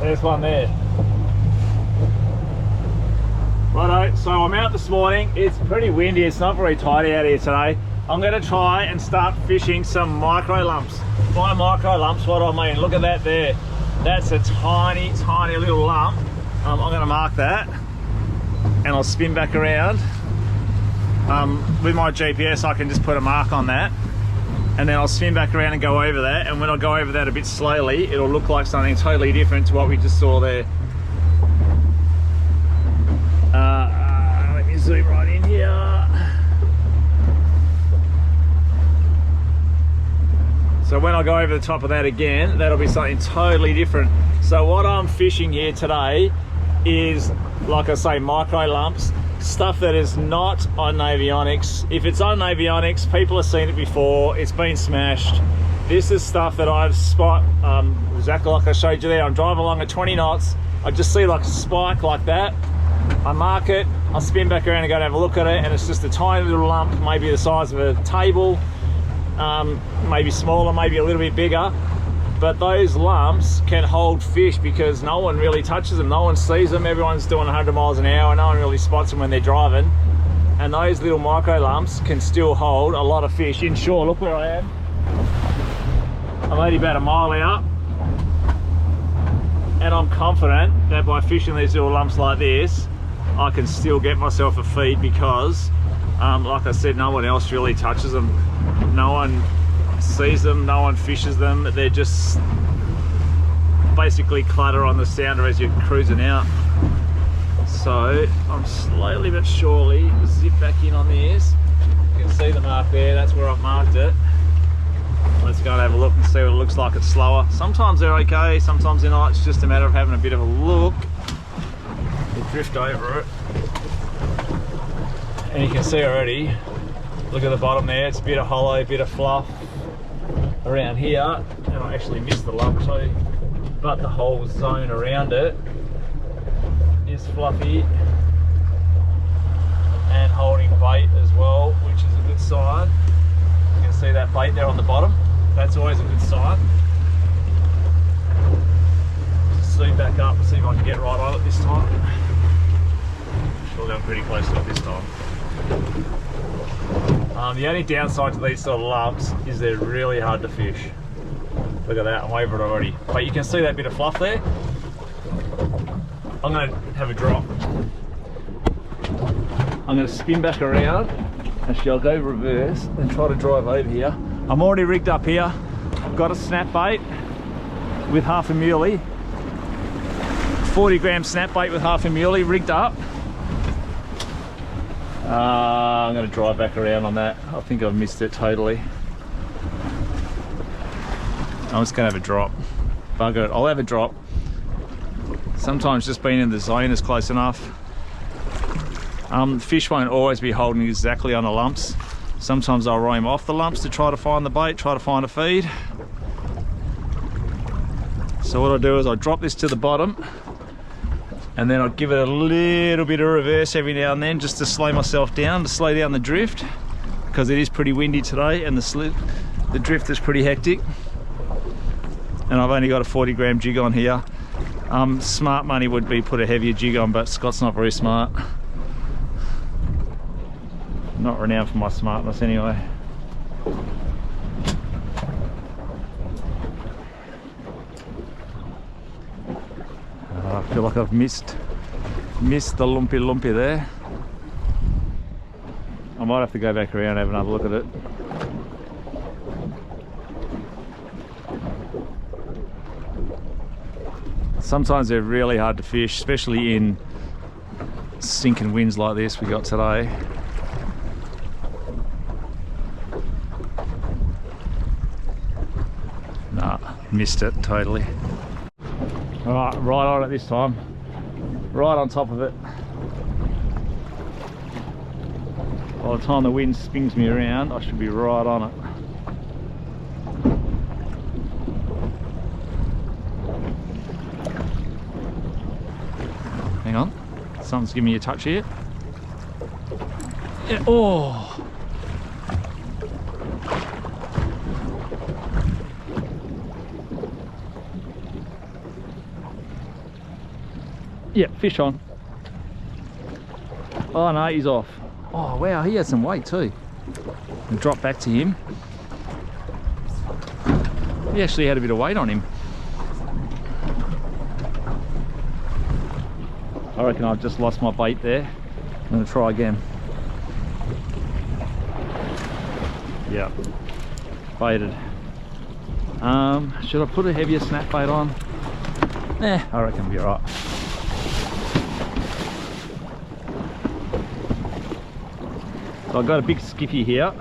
There's one there. Righto, so I'm out this morning. It's pretty windy, it's not very tidy out here today. I'm going to try and start fishing some micro lumps. By micro lumps, what do I mean? Look at that there. That's a tiny, tiny little lump. I'm going to mark that and I'll spin back around. With my GPS, I can just put a mark on that and then I'll spin back around and go over that. And when I go over that a bit slowly, it'll look like something totally different to what we just saw there. Let me zoom right in here. So when I go over the top of that again, that'll be something totally different. So what I'm fishing here today is, like I say, micro lumps, stuff that is not on avionics. If it's on avionics, people have seen it before, it's been smashed. This is stuff that I've spot, exactly like I showed you there. I'm driving along at 20 knots, I just see like a spike like that, I mark it, I spin back around and go and have a look at it, and it's just a tiny little lump, maybe the size of a table, maybe smaller, maybe a little bit bigger. But those lumps can hold fish because no one really touches them, no one sees them, everyone's doing 100 miles an hour, no one really spots them when they're driving. And those little micro lumps can still hold a lot of fish inshore. Look where I am. I'm only about a mile out. And I'm confident that by fishing these little lumps like this, I can still get myself a feed because, like I said, no one else really touches them. No one sees them, no one fishes them. They're just basically clutter on the sounder as you're cruising out. So I'm slowly but surely zip back in on this. You can see the mark there, that's where I've marked it. Let's go and have a look and see what it looks like. It's slower. Sometimes they're okay, sometimes they're not. It's just a matter of having a bit of a look. You drift over it. And you can see already, look at the bottom there, it's a bit of hollow, a bit of fluff around here. And I actually missed the lump too, but the whole zone around it is fluffy and holding bait as well, which is a good sign. You can see that bait there on the bottom. That's always a good sign. Just zoom back up and see if I can get right on it this time. Surely I'm pretty close to it this time. The only downside to these sort of lumps is they're really hard to fish. Look at that, I'm over it already. But you can see that bit of fluff there. I'm going to have a drop. I'm going to spin back around. Actually, I'll go reverse and try to drive over here. I'm already rigged up here. I've got a snap bait with half a muley. 40 gram snap bait with half a muley rigged up. I'm going to drive back around on that. I think I've missed it totally. I'm just going to have a drop. Bugger it, I'll have a drop. Sometimes just being in the zone is close enough. Fish won't always be holding exactly on the lumps. Sometimes I'll roam off the lumps to try to find the bait, try to find a feed. So what I'll do is I'll drop this to the bottom and then I'll give it a little bit of reverse every now and then just to slow myself down, to slow down the drift, because it is pretty windy today and the drift is pretty hectic. And I've only got a 40 gram jig on here. Smart money would be put a heavier jig on, but Scott's not very smart. Not renowned for my smartness anyway. I feel like I've missed the lumpy there. I might have to go back around and have another look at it. Sometimes they're really hard to fish, especially in sinking winds like this we got today. Nah, missed it totally. Alright, right on it this time. Right on top of it. By the time the wind spins me around, I should be right on it. Hang on, something's giving me a touch here. Yeah, oh! Yeah, fish on. Oh no, he's off. Oh wow, he had some weight too. And drop back to him. He actually had a bit of weight on him. I reckon I've just lost my bait there. I'm gonna try again. Yeah, baited. Should I put a heavier snap bait on? I reckon it'll be alright. So I've got a big skippy here.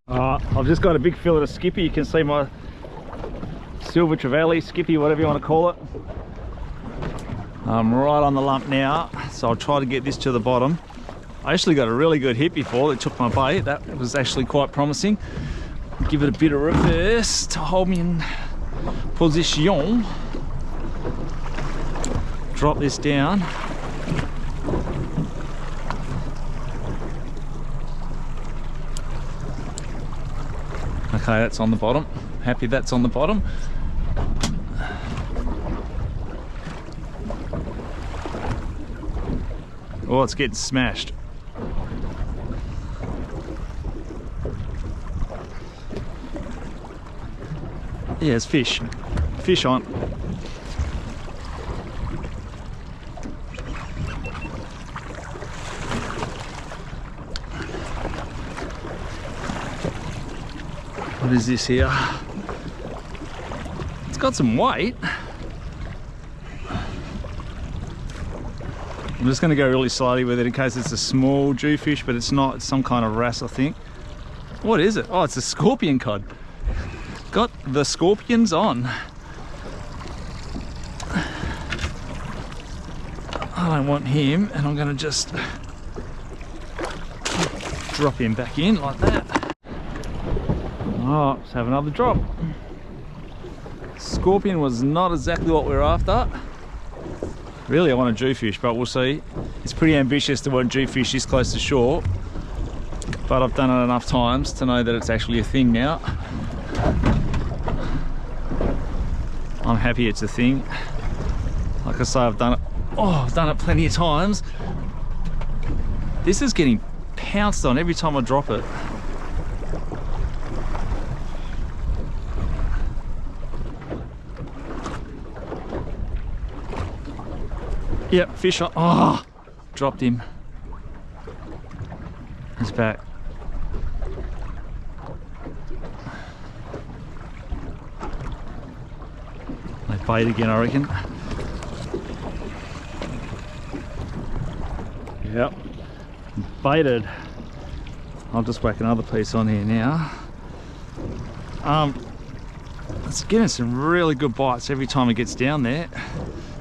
I've just got a big fillet of skippy. You can see my silver trevally, skippy, whatever you want to call it. I'm right on the lump now, so I'll try to get this to the bottom. I actually got a really good hit before that took my bait. That was actually quite promising. Give it a bit of reverse to hold me in position. Drop this down. Okay, that's on the bottom. Happy that's on the bottom. Oh, it's getting smashed. Yeah, it's fish. Fish on. What is this here? It's got some weight. I'm just going to go really slowly with it in case it's a small jewfish, but it's not. It's some kind of wrasse, I think. What is it? Oh, it's a scorpion cod. Got the scorpions on. I don't want him, and I'm going to just drop him back in like that. Oh, let's have another drop. Scorpion was not exactly what we were after. Really, I want a jewfish, but we'll see. It's pretty ambitious to want jewfish this close to shore, but I've done it enough times to know that it's actually a thing now. I'm happy it's a thing. Like I say, I've done it. Oh, I've done it plenty of times. This is getting pounced on every time I drop it. Yep, fish on. Oh, dropped him. He's back. They bait again, I reckon. Yep, baited. I'll just whack another piece on here now. It's getting some really good bites every time it gets down there.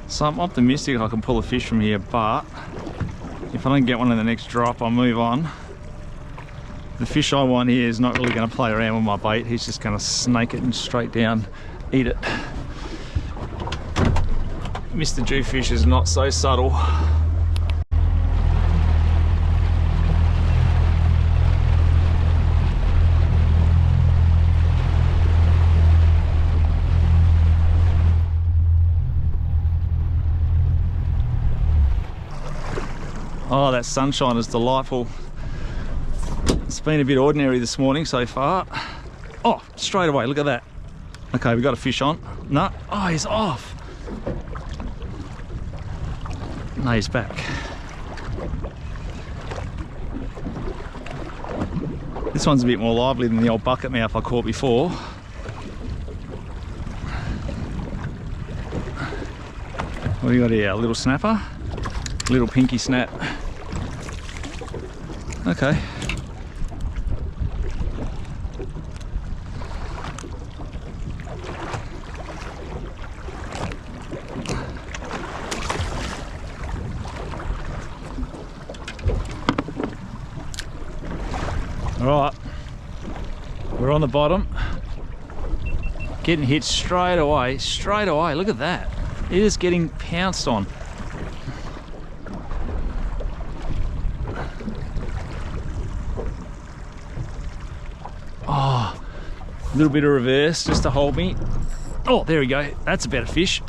So I'm optimistic I can pull a fish from here, but if I don't get one in the next drop, I'll move on. The fish I want here is not really going to play around with my bait. He's just going to snake it and straight down, eat it. Mr. Jewfish is not so subtle. Oh, that sunshine is delightful. It's been a bit ordinary this morning so far. Oh, straight away, look at that. Okay, we got a fish on. No, oh, he's off. No, he's back. This one's a bit more lively than the old bucket mouth I caught before. What do you got here? A little snapper? Little pinky snap. Okay. All right, we're on the bottom. Getting hit straight away, look at that. It is getting pounced on. A little bit of reverse just to hold me. Oh, there we go. That's a better fish.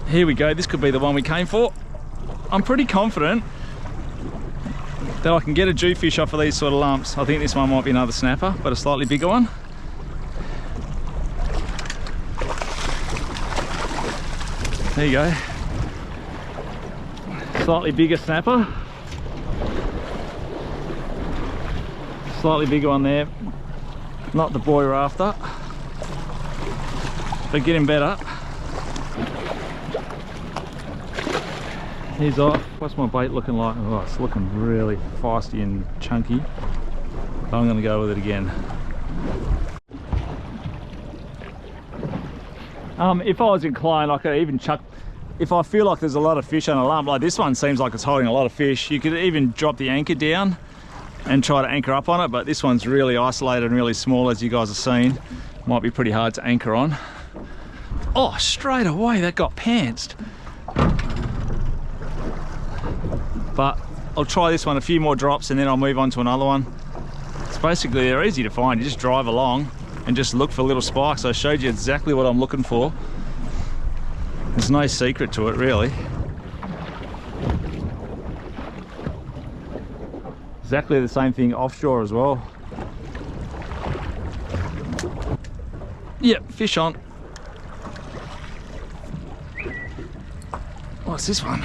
Here we go. This could be the one we came for. I'm pretty confident that I can get a jewfish off of these sort of lumps. I think this one might be another snapper, but a slightly bigger one. There you go. Slightly bigger snapper. Slightly bigger one there. Not the boy we're after, but getting better. He's off. What's my bait looking like? Oh, it's looking really feisty and chunky. I'm going to go with it again. If I was inclined, I could even chuck, if I feel like there's a lot of fish on a lump, like this one seems like it's holding a lot of fish, you could even drop the anchor down and try to anchor up on it, but this one's really isolated and really small, as you guys have seen. Might be pretty hard to anchor on. Oh, straight away that got pantsed. But I'll try this one a few more drops and then I'll move on to another one. It's basically, they're easy to find. You just drive along and just look for little spikes. I showed you exactly what I'm looking for. There's no secret to it, really. Exactly the same thing offshore as well. Yep, fish on. What's this one?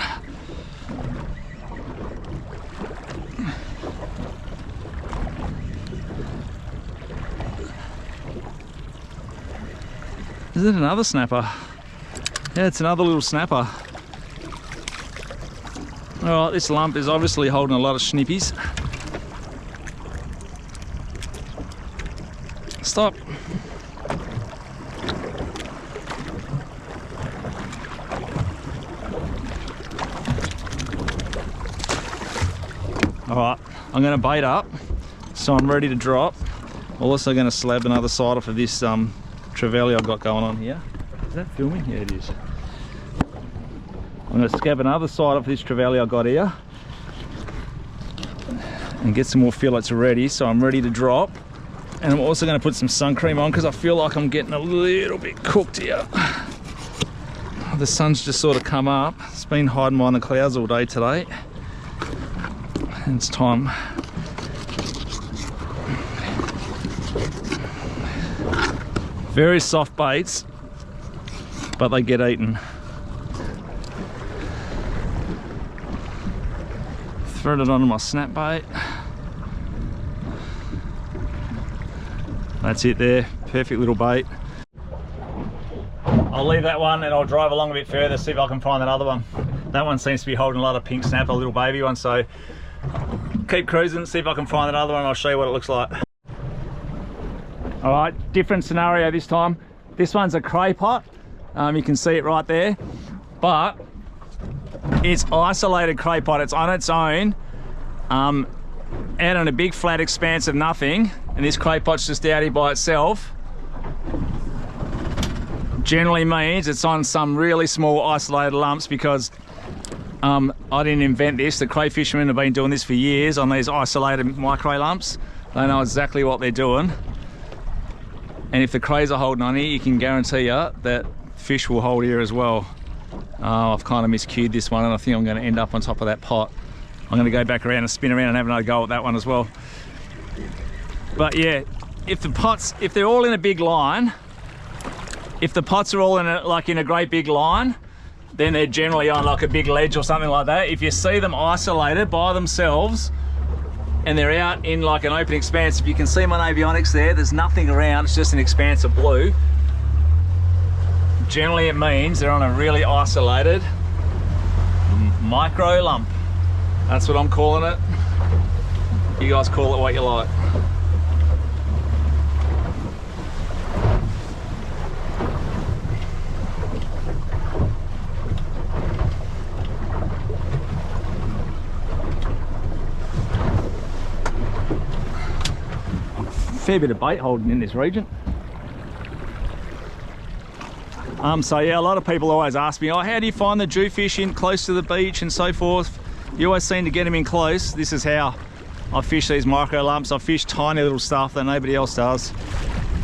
Is it another snapper? Yeah, it's another little snapper. Alright, this lump is obviously holding a lot of snippies. Stop. Alright, I'm going to bait up, so I'm ready to drop. I'm also going to slab another side off of this trevally I've got going on here. Is that filming? Yeah, it is. I'm going to scab another side off this trevally I've got here and get some more fillets ready, so I'm ready to drop. And I'm also going to put some sun cream on because I feel like I'm getting a little bit cooked here. The sun's just sort of come up. It's been hiding behind the clouds all day today. And it's time. Very soft baits, but they get eaten. Thread it onto my snap bait. That's it there, perfect little bait. I'll leave that one and I'll drive along a bit further, see if I can find another one. That one seems to be holding a lot of pink snapper, a little baby one, so keep cruising, see if I can find another one and I'll show you what it looks like. All right, different scenario this time. This one's a cray pot. You can see it right there, but it's isolated cray pot. It's on its own, out on a big flat expanse of nothing, and this cray pot's just out here by itself. Generally means it's on some really small isolated lumps, because I didn't invent this. The cray fishermen have been doing this for years on these isolated micro lumps. They know exactly what they're doing. And if the crays are holding on here, you can guarantee you that fish will hold here as well. I've kind of miscued this one, and I think I'm going to end up on top of that pot. I'm going to go back around and spin around and have another go at that one as well. But yeah, if the pots, if they're all in a big line, if the pots are all in a great big line, then they're generally on like a big ledge or something like that. If you see them isolated by themselves, and they're out in like an open expanse, if you can see my avionics there, there's nothing around, it's just an expanse of blue. Generally it means they're on a really isolated micro lump. That's what I'm calling it. You guys call it what you like. Fair bit of bait holding in this region. So yeah, a lot of people always ask me, oh, how do you find the jewfish in close to the beach and so forth? You always seem to get them in close. This is how. I fish these micro lumps. I fish tiny little stuff that nobody else does.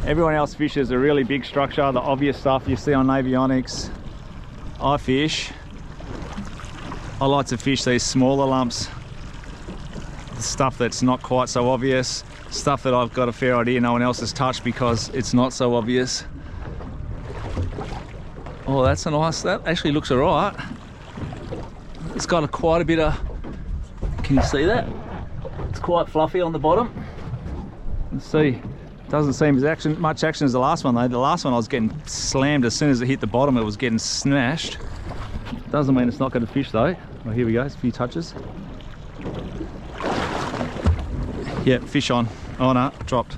Everyone else fishes a really big structure, the obvious stuff you see on avionics. I like to fish these smaller lumps, the stuff that's not quite so obvious, stuff that I've got a fair idea no one else has touched because it's not so obvious. Oh, that's a nice, that actually looks all right. It's got quite a bit of, can you see that? It's quite fluffy on the bottom. Let's see. Doesn't seem as much action as the last one though. The last one I was getting slammed as soon as it hit the bottom, it was getting smashed. Doesn't mean it's not going to fish though. Oh, here we go, it's a few touches. Yeah, fish on. Oh no, dropped.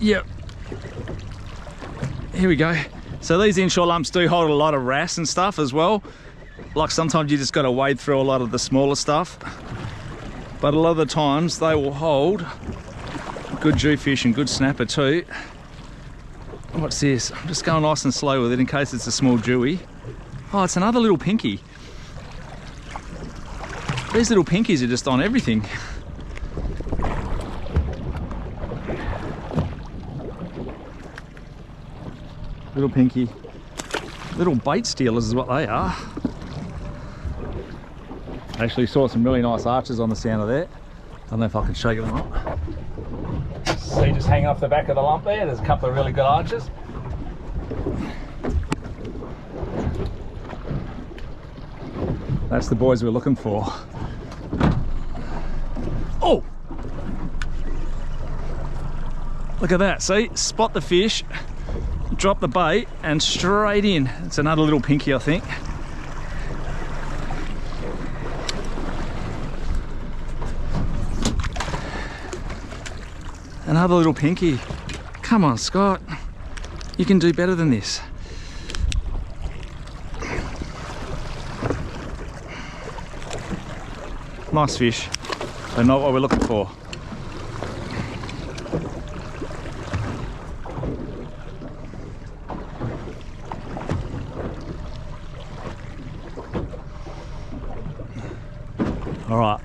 Yep. Here we go. So these inshore lumps do hold a lot of wrasse and stuff as well. Like sometimes you just got to wade through a lot of the smaller stuff. But a lot of the times they will hold good jewfish and good snapper too. What's this? I'm just going nice and slow with it in case it's a small jewie. Oh, it's another little pinky. These little pinkies are just on everything. Little pinky. Little bait stealers is what they are. Actually saw some really nice arches on the sound of that. I don't know if I can show you or not. See, just hanging off the back of the lump there, there's a couple of really good arches. That's the boys we're looking for. Oh! Look at that, see? Spot the fish, drop the bait, and straight in. It's another little pinky, I think. Another little pinky. Come on, Scott. You can do better than this. Nice fish, but not what we're looking for. All right.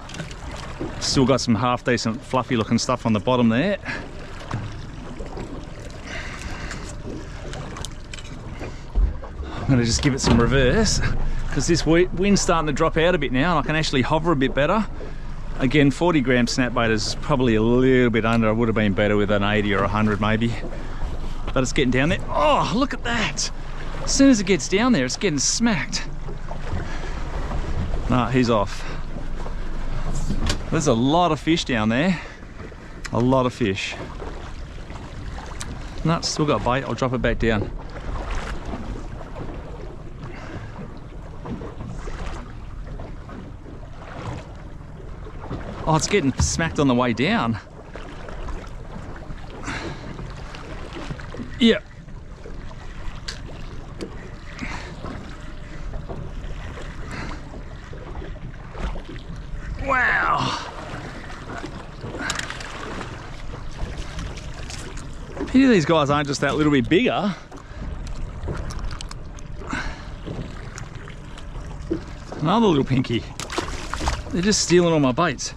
Still got some half decent fluffy looking stuff on the bottom there. I'm going to just give it some reverse because this wind's starting to drop out a bit now and I can actually hover a bit better. Again, 40 gram snapbait is probably a little bit under. I would have been better with an 80 or 100 maybe, but it's getting down there. Oh, look at that. As soon as it gets down there, it's getting smacked. No, he's off. There's a lot of fish down there. A lot of fish. No, still got bait. I'll drop it back down. Oh, it's getting smacked on the way down. Yeah. Wow. Pity these guys aren't just that little bit bigger. Another little pinky. They're just stealing all my baits.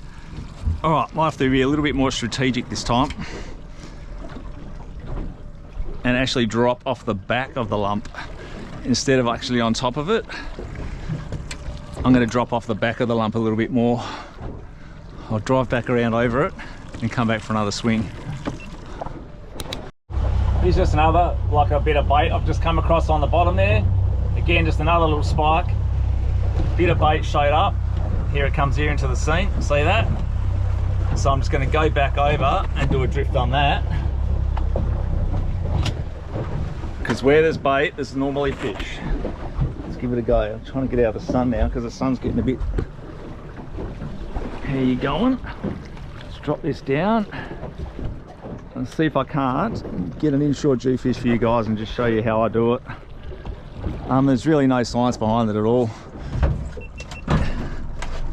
All right, might have to be a little bit more strategic this time and actually drop off the back of the lump instead of actually on top of it. I'm going to drop off the back of the lump a little bit more. I'll drive back around over it and come back for another swing. Here's just another, like a bit of bait I've just come across on the bottom there. Again, just another little spike. Bit of bait showed up. Here it comes here into the scene, see that? So I'm just going to go back over and do a drift on that. Because where there's bait, there's normally fish. Let's give it a go. I'm trying to get out of the sun now because the sun's getting a bit... How you going? Let's drop this down and see if I can't get an inshore jewfish for you guys and just show you how I do it. There's really no science behind it at all.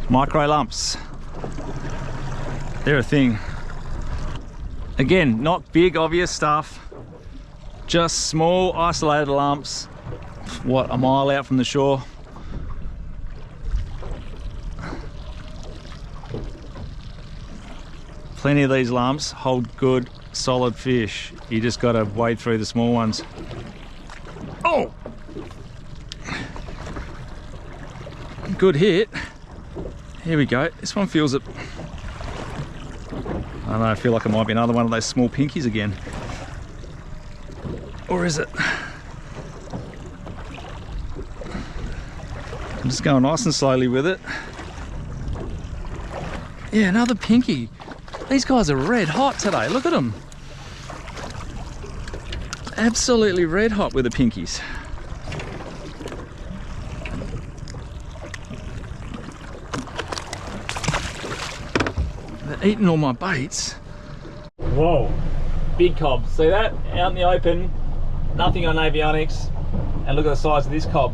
Micro lumps, they're a thing. Again, not big obvious stuff, just small isolated lumps, what, a mile out from the shore. Plenty of these lumps hold good, solid fish. You just got to wade through the small ones. Oh! Good hit. Here we go. This one feels it. I don't know, I feel like it might be another one of those small pinkies again. Or is it? I'm just going nice and slowly with it. Yeah, another pinky. These guys are red hot today. Look at them. Absolutely red hot with the pinkies. They're eating all my baits. Whoa, big cob. See that? Out in the open, nothing on avionics. And look at the size of this cob.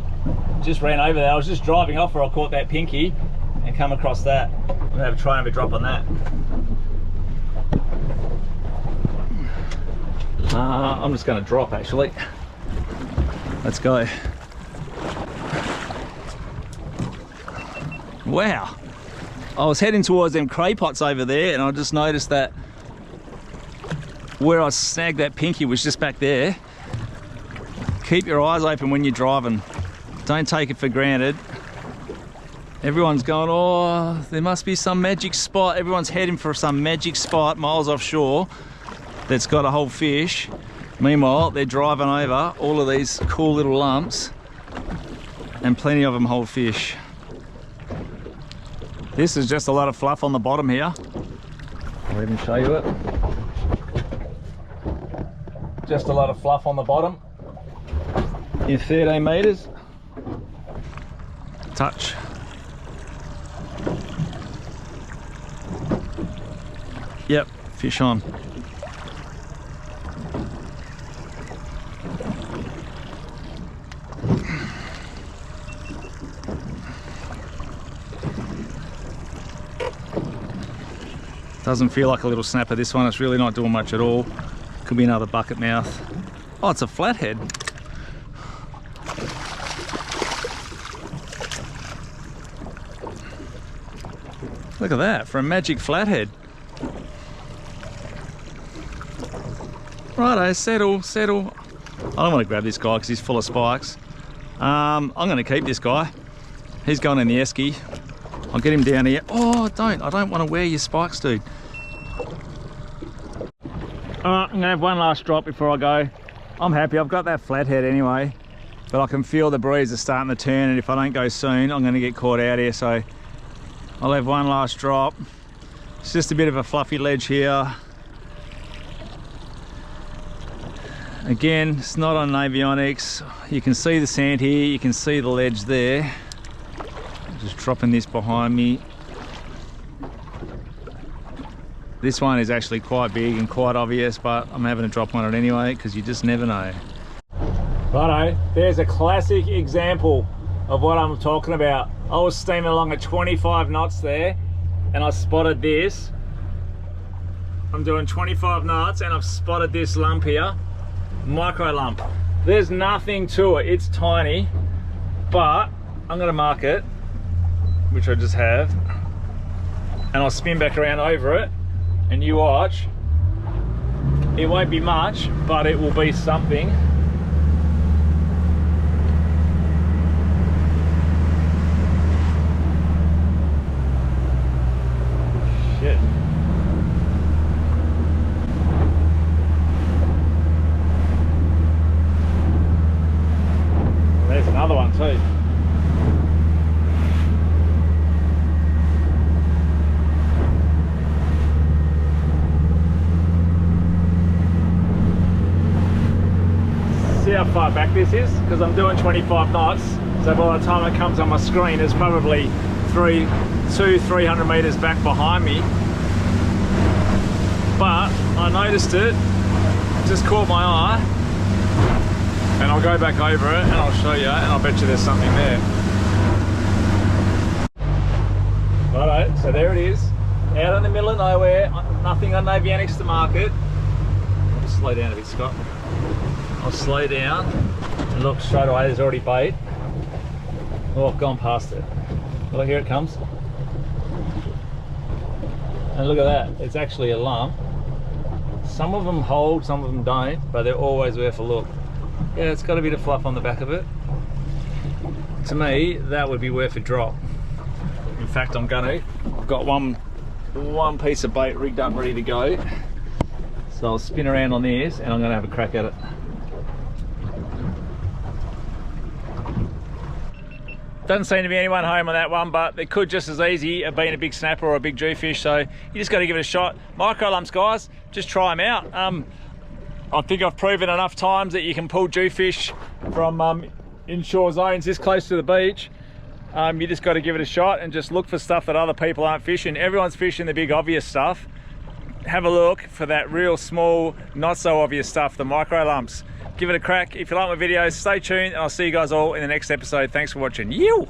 Just ran over there. I was just driving off where I caught that pinky and come across that. I'm gonna have a try and have a drop on that. I'm just going to drop actually. Let's go. Wow. I was heading towards them cray pots over there and I just noticed that where I snagged that pinky was just back there. Keep your eyes open when you're driving. Don't take it for granted. Everyone's going, oh, there must be some magic spot. Everyone's heading for some magic spot miles offshore that's got a whole fish. Meanwhile, they're driving over all of these cool little lumps and plenty of them hold fish. This is just a lot of fluff on the bottom here. I'll even show you it. Just a lot of fluff on the bottom. In 13 meters. Touch. Yep, fish on. Doesn't feel like a little snapper, this one. It's really not doing much at all. Could be another bucket mouth. Oh, it's a flathead. Look at that, for a magic flathead. Righto, settle, settle. I don't want to grab this guy because he's full of spikes. I'm going to keep this guy. He's going in the esky. I'll get him down here. Oh, I don't want to wear your spikes, dude. Alright, I'm going to have one last drop before I go. I'm happy, I've got that flathead anyway. But I can feel the breeze is starting to turn, and if I don't go soon, I'm going to get caught out here. So I'll have one last drop. It's just a bit of a fluffy ledge here. Again, it's not on avionics. You can see the sand here, you can see the ledge there. Just dropping this behind me. This one is actually quite big and quite obvious, but I'm having a drop on it anyway because you just never know. Righto, there's a classic example of what I'm talking about. I was steaming along at 25 knots there and I spotted this. I'm doing 25 knots and I've spotted this lump here. Micro lump. There's nothing to it, it's tiny, but I'm gonna mark it, which I just have, and I'll spin back around over it, and you watch. It won't be much, but it will be something. Shit. There's another one too. See how far back this is? Because I'm doing 25 knots, so by the time it comes on my screen, it's probably 300 meters back behind me. But I noticed it, just caught my eye, and I'll go back over it and I'll show you, and I'll bet you there's something there. Righto, so there it is, out in the middle of nowhere, nothing on avionics to mark it. I'll just slow down a bit, Scott. I'll slow down Look, straight away there's already bait. Oh, I've gone past it. Well, here it comes. And look at that, it's actually a lump. Some of them hold, some of them don't, but they're always worth a look. Yeah, it's got a bit of fluff on the back of it. To me, that would be worth a drop. In fact, I've got one piece of bait rigged up, ready to go. So I'll spin around on this and I'm gonna have a crack at it. Doesn't seem to be anyone home on that one, but it could just as easy have been a big snapper or a big jewfish, so you just got to give it a shot. Micro lumps, guys, just try them out. I think I've proven enough times that you can pull jewfish from inshore zones this close to the beach. You just got to give it a shot and just look for stuff that other people aren't fishing. Everyone's fishing the big obvious stuff. Have a look for that real small, not so obvious stuff, the micro lumps. Give it a crack. If you like my videos, stay tuned and I'll see you guys all in the next episode. Thanks for watching. You.